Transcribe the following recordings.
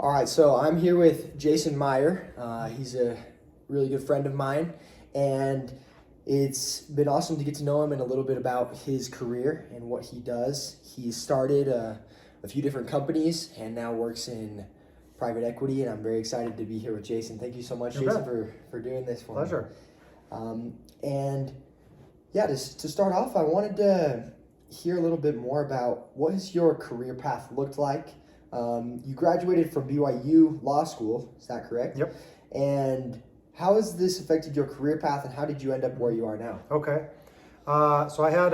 All right, so I'm here with Jason Meyer. He's a really good friend of mine, and it's been awesome to get to know him and a little bit about his career and what he does. He started a few different companies and now works in private equity, and I'm very excited to be here with Jason. Thank you so much, Jason, for doing this for Pleasure. me. And yeah, to start off, I wanted to hear a little bit more about what has your career path looked like. You graduated from BYU Law School, is that correct? Yep. And how has this affected your career path, and how did you end up where you are now? Okay. So I had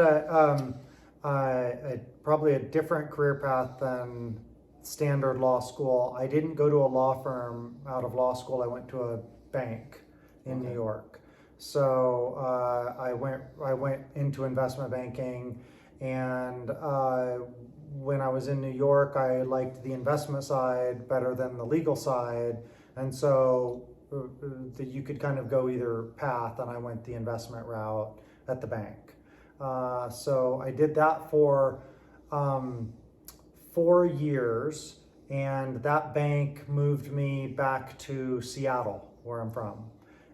probably a different career path than standard law school. I didn't go to a law firm out of law school. I went to a bank in New York. So I went into investment banking, and when I was in New York, I liked the investment side better than the legal side, and so you could kind of go either path, and I went the investment route at the bank. So I did that for 4 years, and that bank moved me back to Seattle, where I'm from,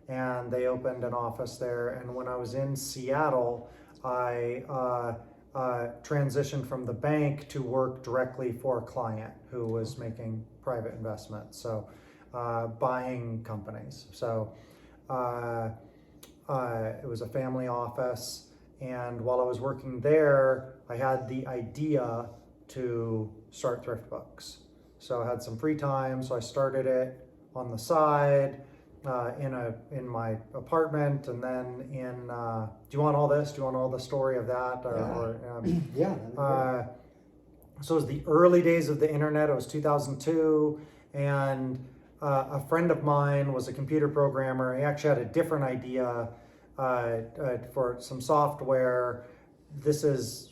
and they opened an office there. And when I was in Seattle, I transitioned from the bank to work directly for a client who was making private investments, so buying companies. So it was a family office, and while I was working there, I had the idea to start Thrift Books. So I had some free time, so I started it on the side in my apartment, and then do you want all this? Do you want all the story of that? Yeah. So it was the early days of the internet. It was 2002, and a friend of mine was a computer programmer. He actually had a different idea for some software. The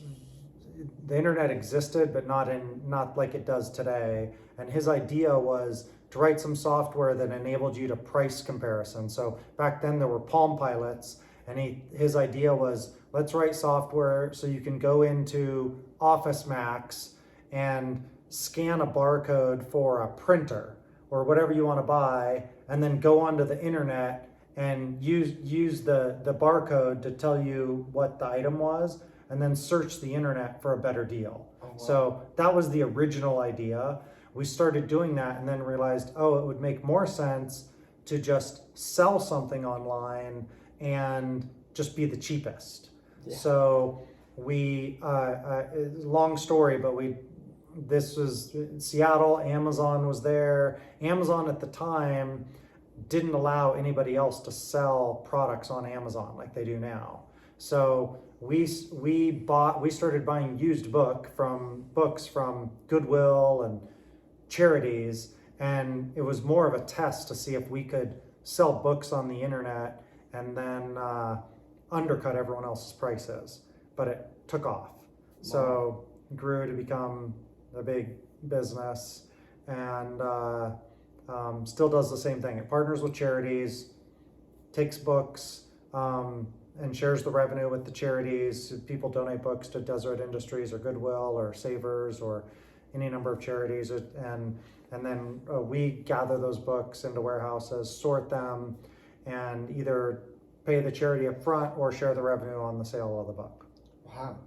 internet existed, but not like it does today. And his idea was to write some software that enabled you to price comparison. So back then there were Palm Pilots, and his idea was, let's write software so you can go into Office Max and scan a barcode for a printer or whatever you want to buy, and then go onto the internet and use the barcode to tell you what the item was, and then search the internet for a better deal. Oh, wow. So that was the original idea. We started doing that and then realized, it would make more sense to just sell something online and just be the cheapest. Yeah. So we, long story, but this was Seattle, Amazon was there. Amazon at the time didn't allow anybody else to sell products on Amazon like they do now. So we started buying used books from Goodwill and charities, and it was more of a test to see if we could sell books on the internet and then undercut everyone else's prices. But it took off. Wow. So it grew to become a big business, and still does the same thing. It partners with charities, takes books, and shares the revenue with the charities. People donate books to Deseret Industries or Goodwill or Savers or any number of charities, and then we gather those books into warehouses, sort them, and either pay the charity up front or share the revenue on the sale of the book. Wow,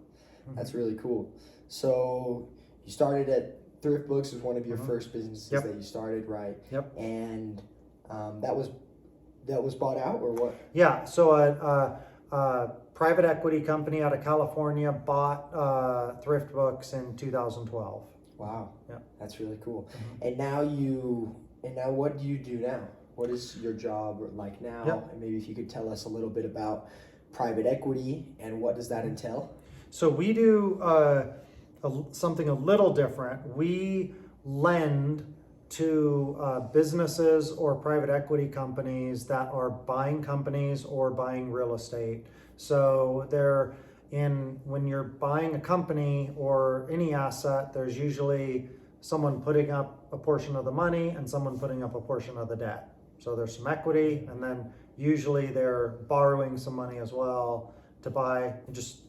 that's really cool. So you started at Thrift Books was one of your first businesses that you started, right? Yep. And that was bought out, or what? Yeah. So a private equity company out of California bought Thrift Books in 2012. Wow. Yeah. That's really cool. And now what do you do now? What is your job like now? Yep. And maybe if you could tell us a little bit about private equity and what does that entail? So we do something a little different. We lend to businesses or private equity companies that are buying companies or buying real estate. So when you're buying a company or any asset, there's usually someone putting up a portion of the money and someone putting up a portion of the debt. So there's some equity, and then usually they're borrowing some money as well to buy just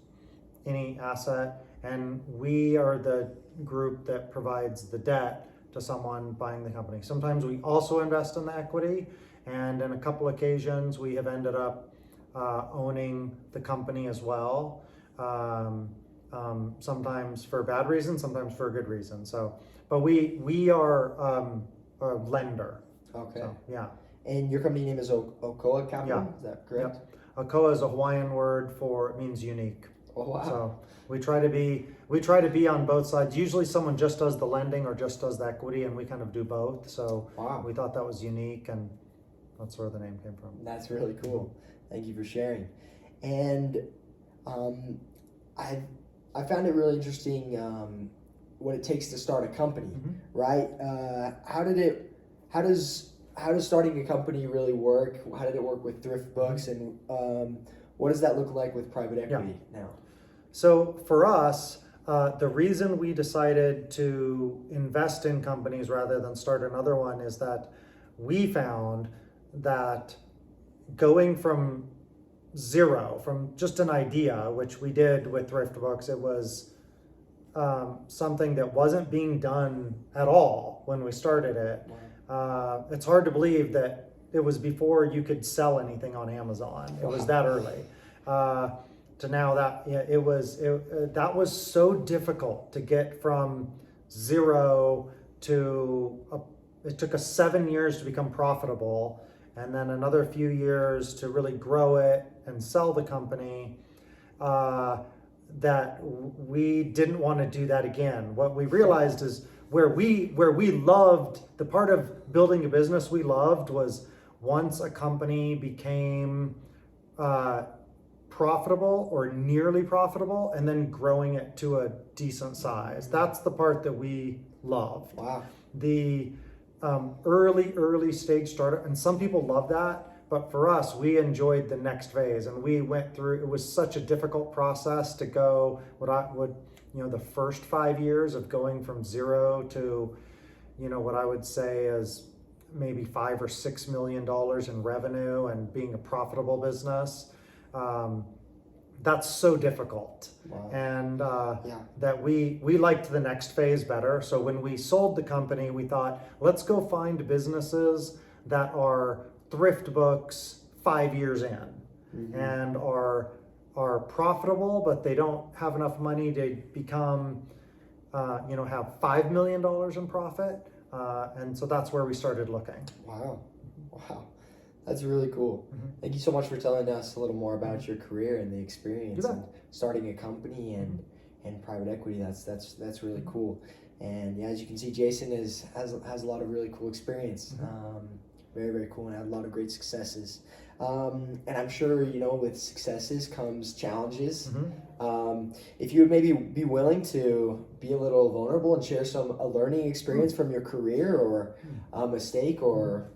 any asset. And we are the group that provides the debt to someone buying the company. Sometimes we also invest in the equity, and in a couple occasions we have ended up owning the company as well. Sometimes for a bad reason, sometimes for a good reason. So, but we are a lender. Okay. So, yeah. And your company name is Okoa Capital? Yeah. Is that correct? Yep. Okoa is a Hawaiian word for, it means unique. Oh, wow. So we try to be on both sides. Usually someone just does the lending or just does the equity, and we kind of do both. So Wow. we thought that was unique, and that's where the name came from. That's really cool. Thank you for sharing. And I found it really interesting what it takes to start a company, right? How does starting a company really work? How did it work with thrift books, and what does that look like with private equity now? So for us, the reason we decided to invest in companies rather than start another one is that we found that going from zero, from just an idea, which we did with thrift books, it was something that wasn't being done at all when we started it. It's hard to believe that it was before you could sell anything on Amazon. It was that early. To now that that was so difficult to get from zero to it took us 7 years to become profitable, and then another few years to really grow it and sell the company, that we didn't want to do that again. What we realized is where we loved, the part of building a business we loved was once a company became profitable or nearly profitable, and then growing it to a decent size. That's the part that we loved. Wow. The early stage startup, and some people love that, but for us, we enjoyed the next phase, and we went through, it was such a difficult process to go the first 5 years of going from zero to, what I would say is maybe $5 or $6 million in revenue and being a profitable business. That's so difficult. Wow. And that we liked the next phase better. So when we sold the company, we thought, let's go find businesses that are thrift books 5 years in, and are profitable, but they don't have enough money to become, have $5 million in profit. And so that's where we started looking. Wow. That's really cool. Thank you so much for telling us a little more about your career and the experience and starting a company and private equity. That's really cool. And yeah, as you can see, Jason has a lot of really cool experience. Very, very cool, and had a lot of great successes. And I'm sure, with successes comes challenges. If you would maybe be willing to be a little vulnerable and share a learning experience from your career, or a mistake, or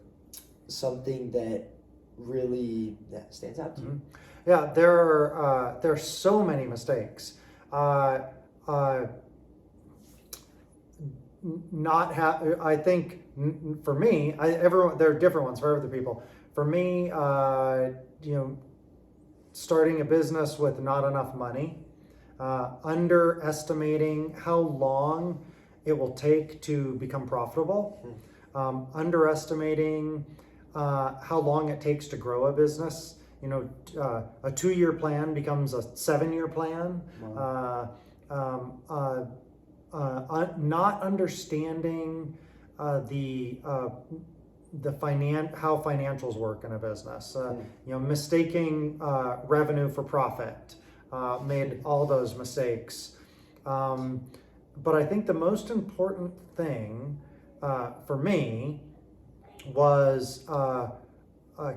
something that really stands out to you. Yeah, there are so many mistakes. I think for me, there are different ones for other people. For me, starting a business with not enough money, underestimating how long it will take to become profitable, underestimating how long it takes to grow a business. A 2-year plan becomes a 7-year plan. Wow. Not understanding how financials work in a business. Mistaking revenue for profit. Made all those mistakes. But I think the most important thing for me was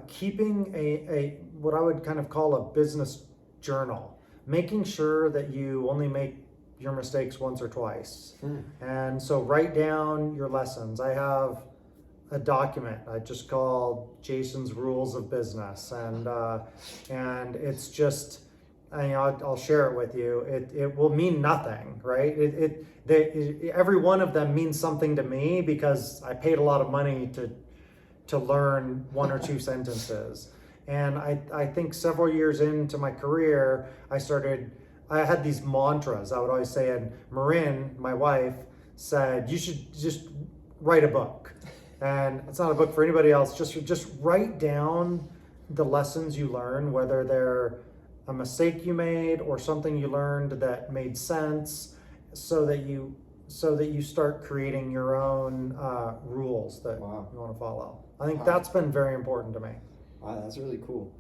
keeping a what I would kind of call a business journal, making sure that you only make your mistakes once or twice. And so write down your lessons. I have a document I just called Jason's Rules of Business, and it's just, I'll share it with you. It will mean nothing, right? Every one of them means something to me because I paid a lot of money to learn one or two sentences. And I think several years into my career, I had these mantras I would always say, and Marin, my wife, said, you should just write a book. And it's not a book for anybody else. Just write down the lessons you learn, whether they're a mistake you made or something you learned that made sense, so that you start creating your own rules that Wow. you want to follow. I think Wow. that's been very important to me. Wow, that's really cool.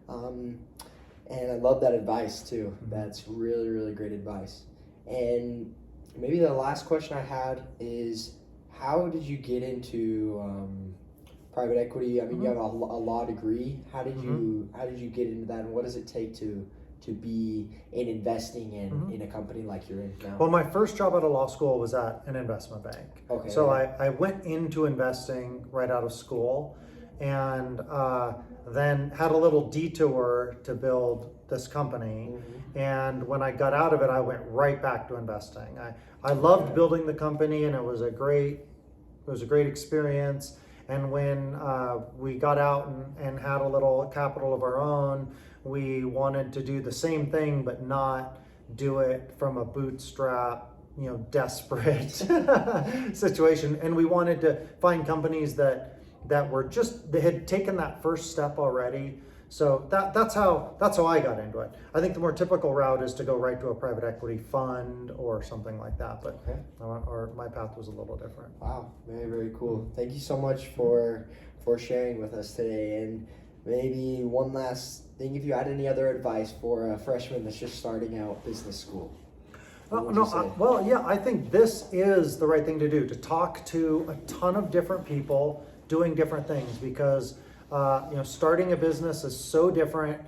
And I love that advice too. That's really, really great advice. And maybe the last question I had is, how did you get into private equity? I mean, you have a law degree. How did you get into that, and what does it take to be in investing in a company like you're in now? Well, my first job out of law school was at an investment bank. Okay. So I went into investing right out of school, and then had a little detour to build this company. And when I got out of it, I went right back to investing. I loved building the company, and it was a great experience. And when we got out and had a little capital of our own, we wanted to do the same thing, but not do it from a bootstrap, desperate situation. And we wanted to find companies that they had taken that first step already. So that's how I got into it. I think the more typical route is to go right to a private equity fund or something like that. But or my path was a little different. Wow, very, very cool. Thank you so much for sharing with us today. And maybe one last thing, if you had any other advice for a freshman that's just starting out business school. I think this is the right thing to do, to talk to a ton of different people doing different things, because starting a business is so different.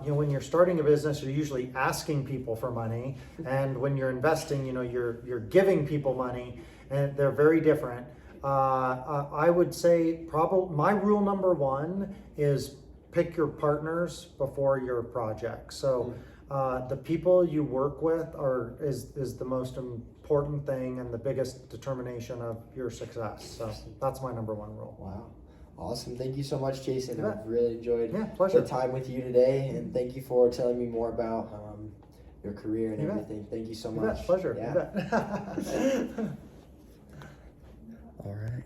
When you're starting a business, you're usually asking people for money, and when you're investing, you're giving people money, and they're very different. I would say probably my rule number one is pick your partners before your projects. So the people you work with is the most important thing and the biggest determination of your success. So that's my number one rule. Wow. Awesome. Thank you so much, Jason. You bet. I've really enjoyed pleasure. the time with you today, and thank you for telling me more about your career and You bet. everything. Thank you so You much. bet. Pleasure. Yeah. You bet. All right.